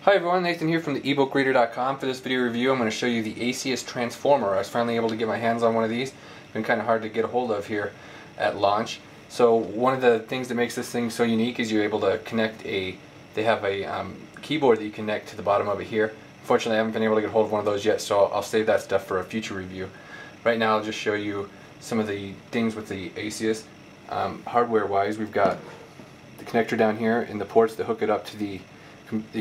Hi everyone, Nathan here from the ebookreader.com. For this video review I'm going to show you the ASUS Transformer. I was finally able to get my hands on one of these. It's been kind of hard to get a hold of here at launch. So one of the things that makes this thing so unique is you're able to connect they have a keyboard that you connect to the bottom of it here. Unfortunately I haven't been able to get a hold of one of those yet, so I'll save that stuff for a future review. Right now I'll just show you some of the things with the ASUS. Hardware wise, we've got the connector down here and the ports that hook it up to the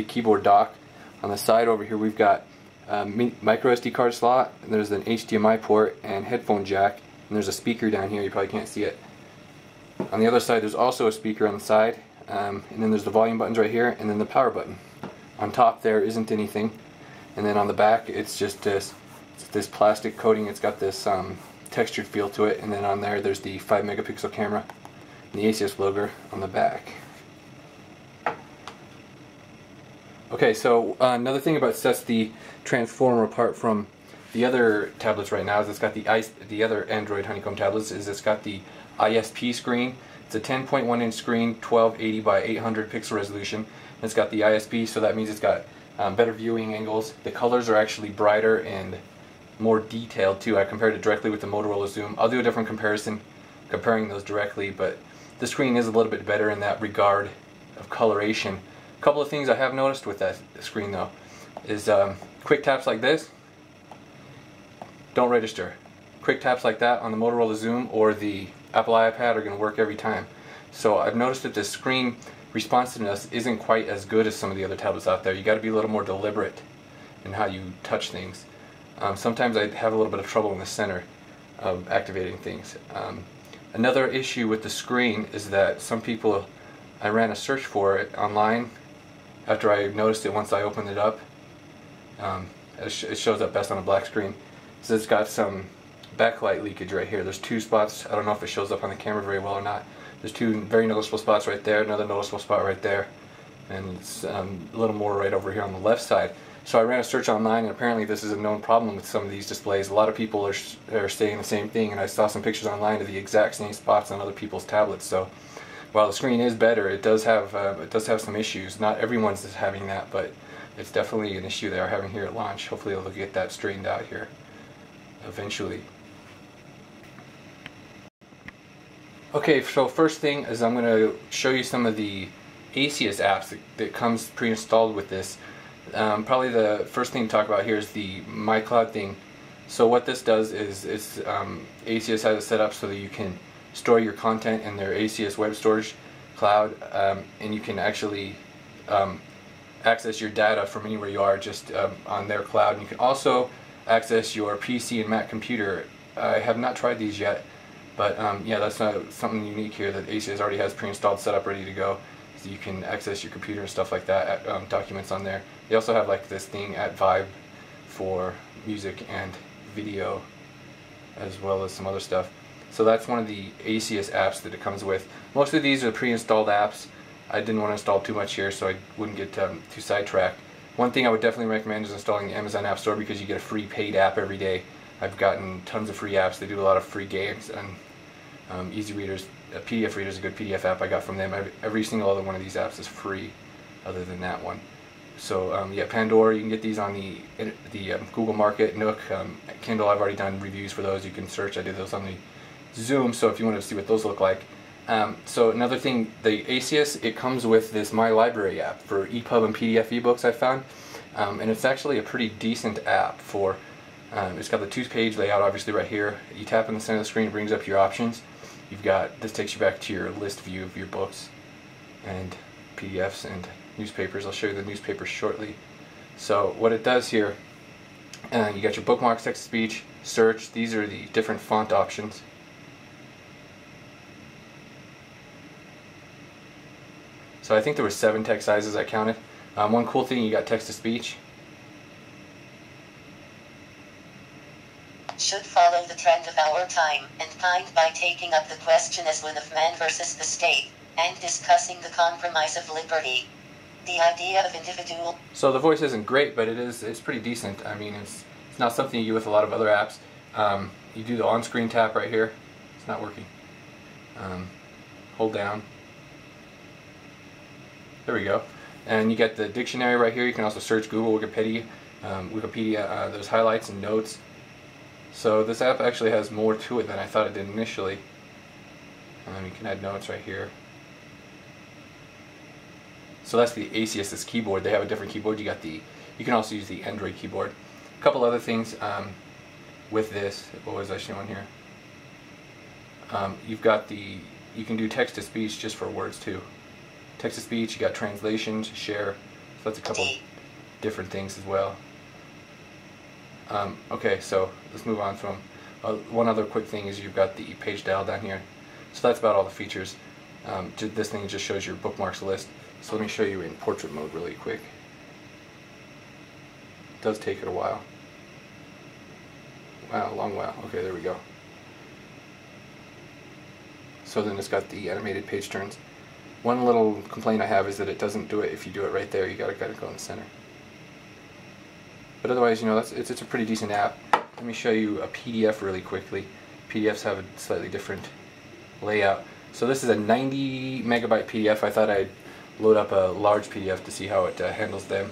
keyboard dock. On the side over here we've got micro SD card slot, and there's an HDMI port and headphone jack, and there's a speaker down here. You probably can't see it. On the other side there's also a speaker on the side, and then there's the volume buttons right here, and then the power button. On top there isn't anything, and then on the back it's just this plastic coating. It's got this textured feel to it, and then on there there's the 5 megapixel camera and the ASUS logo on the back. Okay, so another thing about sets the Transformer apart from the other tablets right now is it's got the other Android Honeycomb tablets is it's got the ISP screen. It's a 10.1 inch screen, 1280 by 800 pixel resolution. And it's got the ISP, so that means it's got better viewing angles. The colors are actually brighter and more detailed too. I compared it directly with the Motorola Zoom. I'll do a different comparison comparing those directly, but the screen is a little bit better in that regard of coloration. A couple of things I have noticed with that screen though is quick taps like this don't register. Quick taps like that on the Motorola Zoom or the Apple iPad are going to work every time. So I've noticed that the screen responsiveness isn't quite as good as some of the other tablets out there. You got to be a little more deliberate in how you touch things. Sometimes I have a little bit of trouble in the center of activating things. Another issue with the screen is that some people, I ran a search for it online after I noticed it once I opened it up. It shows up best on a black screen. So it's got some backlight leakage right here. There's two spots. I don't know if it shows up on the camera very well or not. There's two very noticeable spots right there, another noticeable spot right there, and it's a little more right over here on the left side. So I ran a search online, and apparently this is a known problem with some of these displays. A lot of people are saying the same thing, and I saw some pictures online of the exact same spots on other people's tablets. So while the screen is better, it does have some issues. Not everyone's having that, but it's definitely an issue they are having here at launch. Hopefully they'll get that straightened out here eventually. Okay, so first thing is I'm going to show you some of the ASUS apps that comes pre-installed with this. Probably the first thing to talk about here is the My Cloud thing. So what this does is ASUS has it set up so that you can store your content in their ASUS web storage cloud, and you can actually access your data from anywhere you are just on their cloud. And you can also access your PC and Mac computer. I have not tried these yet, but yeah, that's something unique here that ASUS already has pre-installed, set up, ready to go. So you can access your computer and stuff like that, documents on there. They also have like this thing at Vibe for music and video, as well as some other stuff. So that's one of the ASUS apps that it comes with. Most of these are pre-installed apps. I didn't want to install too much here so I wouldn't get too sidetracked. One thing I would definitely recommend is installing the Amazon Appstore, because you get a free paid app every day. I've gotten tons of free apps. They do a lot of free games and easy readers. PDF Reader is a good PDF app I got from them. Every single other one of these apps is free other than that one. So yeah, Pandora, you can get these on the Google Market, Nook, Kindle. I've already done reviews for those. You can search. I did those on the Zoom, so if you want to see what those look like. So another thing, the ASUS, it comes with this My Library app for EPUB and PDF ebooks I found, and it's actually a pretty decent app for, it's got the 2-page layout obviously right here. You tap in the center of the screen, it brings up your options. You've got, this takes you back to your list view of your books and PDFs and newspapers. I'll show you the newspapers shortly. So what it does here, you got your bookmarks, text-to-speech, search. These are the different font options. So I think there were 7 text sizes I counted. One cool thing, you got text-to-speech. Should follow the trend of our time and kind by taking up the question as one of man versus the state, and discussing the compromise of liberty. The idea of individual. So the voice isn't great, but it's pretty decent. I mean, it's not something you do with a lot of other apps. You do the on-screen tap right here. It's not working. Hold down. There we go. And you get the dictionary right here. You can also search Google, Wikipedia, those highlights and notes. So this app actually has more to it than I thought it did initially. You can add notes right here. So that's the ASUS keyboard. They have a different keyboard. You can also use the Android keyboard. A couple other things with this. What was I showing here? You can do text to speech just for words too. Text to speech. You got translations, share. So that's a couple different things as well. Okay, so let's move on from one other quick thing is you've got the page dial down here. So that's about all the features. This thing just shows your bookmarks list. So let me show you in portrait mode really quick. It does take it a while. Wow, a long while. Okay, there we go. So then it's got the animated page turns. One little complaint I have is that it doesn't do it if you do it right there. You gotta go in the center. But otherwise, you know, it's a pretty decent app. Let me show you a PDF really quickly. PDFs have a slightly different layout. So this is a 90 megabyte PDF. I thought I'd load up a large PDF to see how it handles them.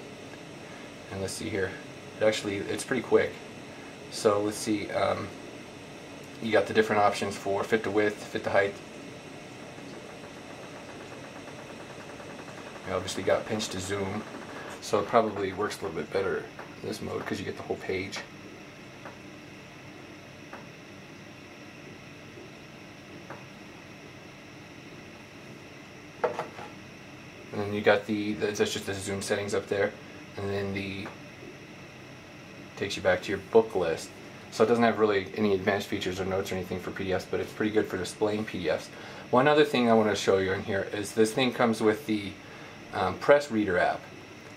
And let's see here. It's pretty quick. So let's see. You got the different options for fit to width, fit to height. You obviously got pinch to zoom. So it probably works a little bit better in this mode because you get the whole page. And then you got that's just the zoom settings up there, and then takes you back to your book list. So it doesn't have really any advanced features or notes or anything for PDFs, but it's pretty good for displaying PDFs. One other thing I want to show you in here is this thing comes with the Press Reader app.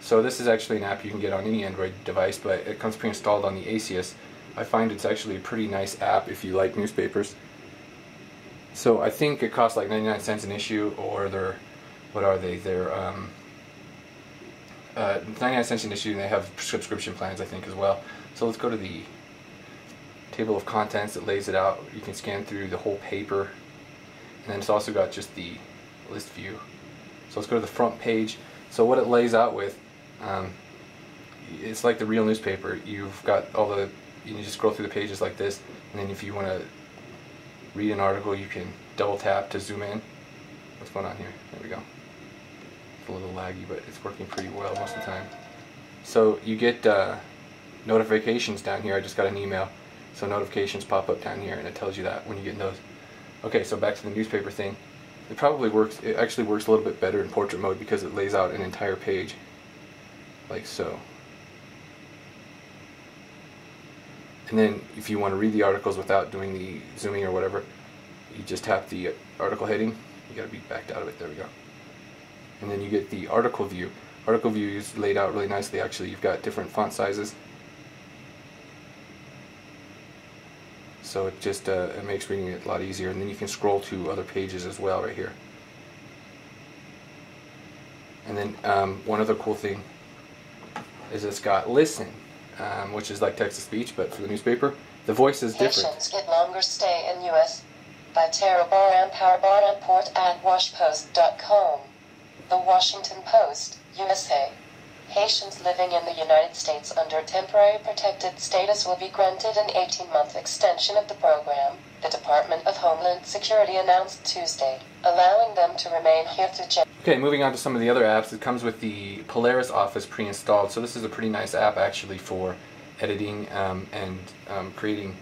So this is actually an app you can get on any Android device, but it comes pre-installed on the ASUS. I find it's actually a pretty nice app if you like newspapers. So I think it costs like 99 cents an issue, or what are they? They're 99 cents an issue, and they have subscription plans, I think, as well. So let's go to the table of contents that lays it out. You can scan through the whole paper, and then it's also got just the list view. So let's go to the front page. So what it lays out with, it's like the real newspaper. You've got you just scroll through the pages like this, and then if you want to read an article, you can double tap to zoom in. What's going on here? There we go. It's a little laggy, but it's working pretty well most of the time. So you get notifications down here. I just got an email. So notifications pop up down here, and it tells you that when you get those. Okay, so back to the newspaper thing. It actually works a little bit better in portrait mode because it lays out an entire page, like so. And then if you want to read the articles without doing the zooming or whatever, you just tap the article heading. You gotta be backed out of it, there we go. And then you get the article view. Article view is laid out really nicely actually. You've got different font sizes. So it just it makes reading it a lot easier, and then you can scroll to other pages as well right here. And then one other cool thing is it's got listen, which is like text to speech, but for the newspaper, the voice is different. Patients get longer stay in U.S. by Tara Baran Powerbar report at washpost.com. The Washington Post, USA. Patients living in the United States under temporary protected status will be granted an 18-month extension of the program, the Department of Homeland Security announced Tuesday, allowing them to remain here through January. Okay, moving on to some of the other apps. It comes with the Polaris Office pre-installed. So this is a pretty nice app actually for editing and creating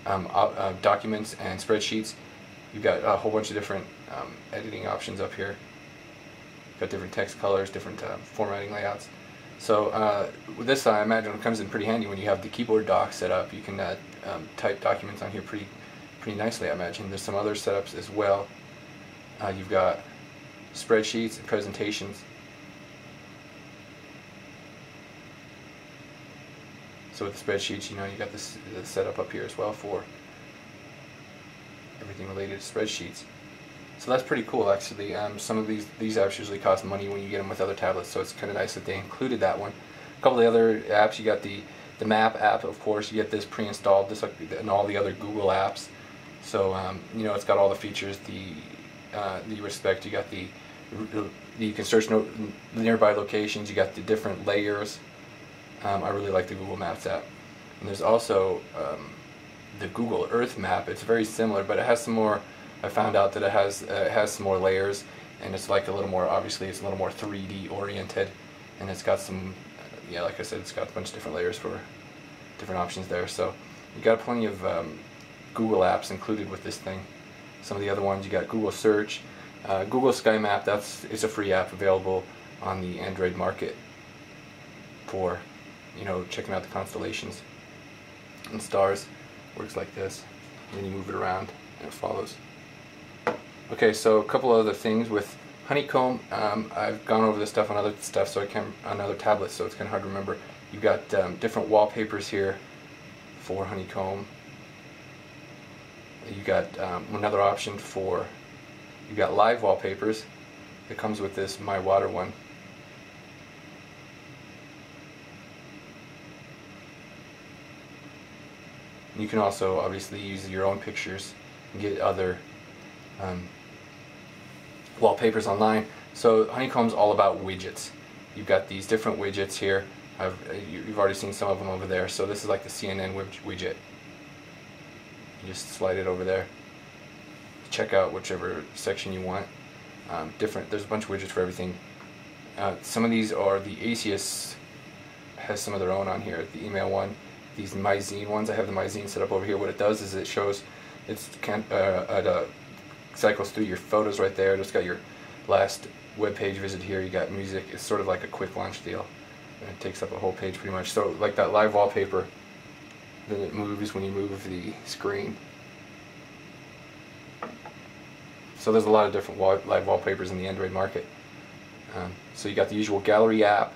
documents and spreadsheets. You've got a whole bunch of different editing options up here. Got different text colors, different formatting layouts. So with this, I imagine it comes in pretty handy when you have the keyboard dock set up. You can type documents on here pretty nicely, I imagine. There's some other setups as well. You've got spreadsheets and presentations. So with the spreadsheets, you know, you got this setup up here as well for everything related to spreadsheets. So that's pretty cool actually. Some of these apps usually cost money when you get them with other tablets, so it's kind of nice that they included that one. A couple of the other apps, you got the Map app, of course. You get this pre-installed, just like and all the other Google apps. So you know, it's got all the features you respect. You got the You can search nearby locations. You got the different layers. I really like the Google Maps app. And there's also the Google Earth map. It's very similar, but it has some more. I found out that it has some more layers, and it's like a little more. Obviously, it's a little more 3D oriented, and it's got some. Yeah, like I said, it's got a bunch of different layers for different options there. So you got plenty of Google apps included with this thing. Some of the other ones, you got Google Search, Google Sky Map. It's a free app available on the Android market for, checking out the constellations and stars. Works like this, and then you move it around and it follows. Okay, so a couple other things with Honeycomb. I've gone over this stuff on other stuff, on other tablets, so it's kind of hard to remember. You've got different wallpapers here for Honeycomb. You got another option for, you got live wallpapers. It comes with this My Water one. You can also obviously use your own pictures and get other wallpapers online. So Honeycomb's all about widgets. You've got these different widgets here. You've already seen some of them over there. So this is like the CNN widget. You just slide it over there. Check out whichever section you want. There's a bunch of widgets for everything. Some of these are the ASUS has some of their own on here. The email one. These My Zine ones, I have the My Zine set up over here. What it does is it shows, it cycles through your photos right there. It's got your last web page visit here. You got music. It's sort of like a quick launch deal. And it takes up a whole page pretty much. So like that live wallpaper, then it moves when you move the screen. So there's a lot of different live wallpapers in the Android market. So you got the usual gallery app.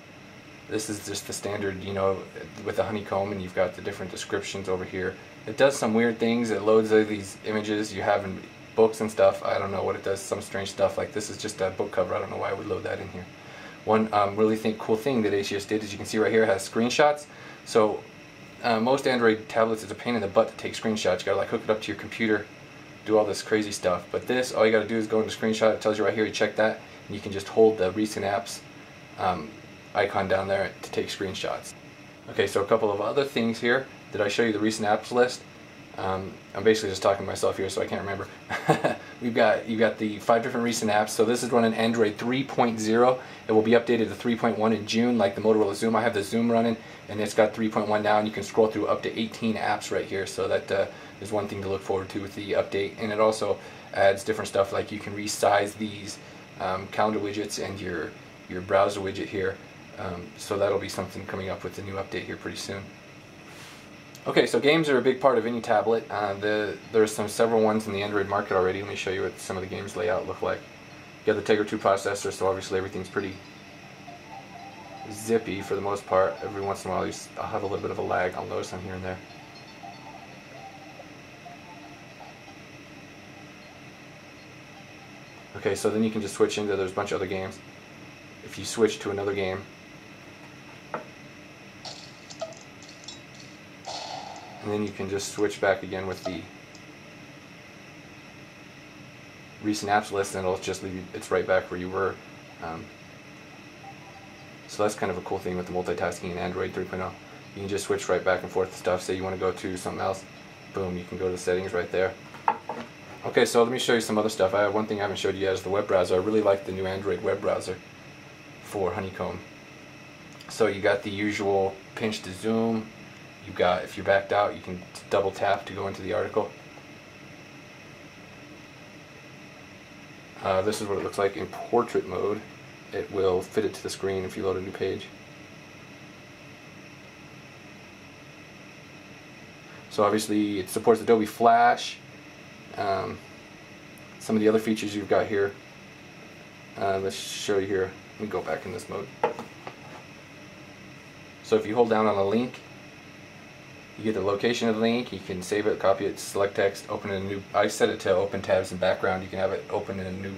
This is just the standard, with the Honeycomb, and you've got the different descriptions over here. It does some weird things. It loads these images you have in books and stuff. I don't know what it does, some strange stuff. Like this is just a book cover. I don't know why I would load that in here. One really cool thing that ASUS did, as you can see right here, it has screenshots. So most Android tablets, it's a pain in the butt to take screenshots. You gotta like hook it up to your computer, do all this crazy stuff. But this, all you gotta do is go into screenshot. It tells you right here, you check that, and you can just hold the recent apps icon down there to take screenshots. Okay, so a couple of other things here. Did I show you the recent apps list? I'm basically just talking to myself here, so I can't remember. You got the 5 different recent apps. So this is running Android 3.0. It will be updated to 3.1 in June, like the Motorola Zoom. I have the Zoom running, and it's got 3.1 now, and you can scroll through up to 18 apps right here. So that is one thing to look forward to with the update. And it also adds different stuff, like you can resize these calendar widgets and your browser widget here. So that'll be something coming up with the new update here pretty soon. Okay, so games are a big part of any tablet. There's several ones in the Android market already. Let me show you what some of the games layout look like. You got the Tegra 2 processor, so obviously everything's pretty zippy for the most part. Every once in a while I'll have a little bit of a lag, I'll notice on here and there. Okay, so then you can just switch into, there's a bunch of other games. If you switch to another game, and then you can just switch back again with the recent apps list, and it'll just leave you, it's right back where you were. So that's kind of a cool thing with the multitasking in Android 3.0. You can just switch right back and forth to stuff. Say you want to go to something else, boom, you can go to the settings right there. Okay, so let me show you some other stuff. One thing I haven't showed you yet is the web browser. I really like the new Android web browser for Honeycomb. So you got the usual pinch to zoom. You got, if you're backed out, you can double tap to go into the article. This is what it looks like in portrait mode. It will fit it to the screen if you load a new page. So obviously it supports Adobe Flash. Some of the other features you've got here. Let's show you here. Let me go back in this mode. So if you hold down on a link, you get the location of the link, you can save it, copy it, select text, open in a new, I set it to open tabs in background. You can have it open in a new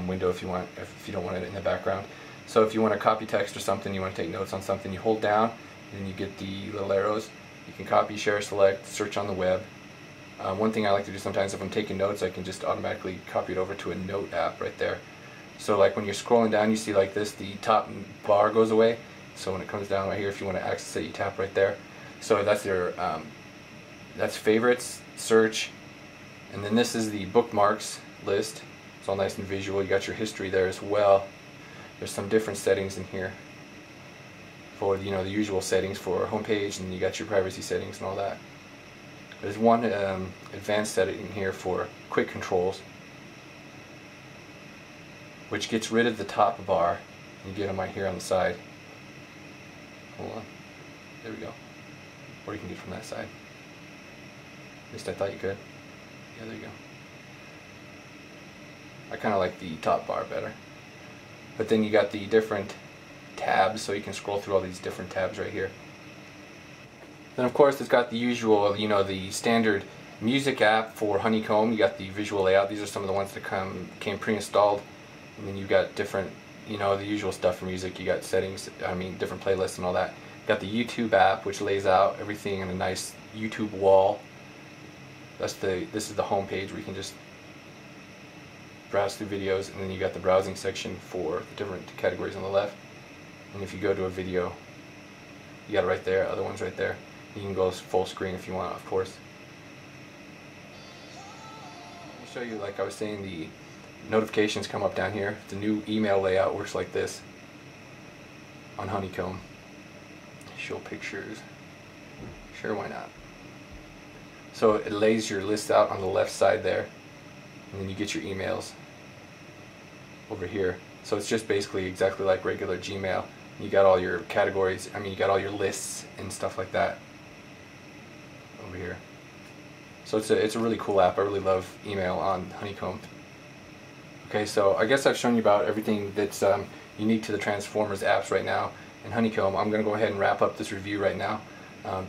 window if you want, if you don't want it in the background. So if you want to copy text or something, you want to take notes on something, you hold down and you get the little arrows. You can copy, share, select, search on the web. One thing I like to do sometimes if I'm taking notes, I can just automatically copy it over to a note app right there. So like when you're scrolling down, you see like this, the top bar goes away. So when it comes down right here, if you want to access it, you tap right there. So that's your that's favorites, search, and then this is the bookmarks list. It's all nice and visual. You got your history there as well. There's some different settings in here for, you know, the usual settings for homepage, and you got your privacy settings and all that. There's one advanced setting here for quick controls, which gets rid of the top bar. You get them right here on the side. Hold on. There we go. Or you can do it from that side. At least I thought you could. Yeah, there you go. I kind of like the top bar better. But then you got the different tabs, so you can scroll through all these different tabs right here. Then of course it's got the usual, you know, the standard music app for Honeycomb. You got the visual layout. These are some of the ones that came pre-installed. And then you've got different, you know, the usual stuff for music. You got settings, I mean different playlists and all that. You got the YouTube app, which lays out everything in a nice YouTube wall. This is the home page where you can just browse through videos, and then you got the browsing section for the different categories on the left. And if you go to a video, you got it right there, other ones right there. You can go full screen if you want, of course. Let me show you, like I was saying, the notifications come up down here. The new email layout works like this on Honeycomb. Show pictures. Sure, why not? So it lays your list out on the left side there, and then you get your emails over here. So it's just basically exactly like regular Gmail. You got all your categories, I mean you got all your lists and stuff like that over here. So it's a really cool app. I really love email on Honeycomb. Okay, so I guess I've shown you about everything that's unique to the Transformers apps right now in Honeycomb. I'm going to go ahead and wrap up this review right now.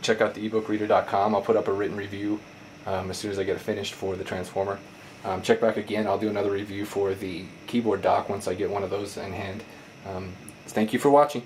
Check out the ebookreader.com. I'll put up a written review as soon as I get it finished for the Transformer. Check back again. I'll do another review for the keyboard dock once I get one of those in hand. Thank you for watching.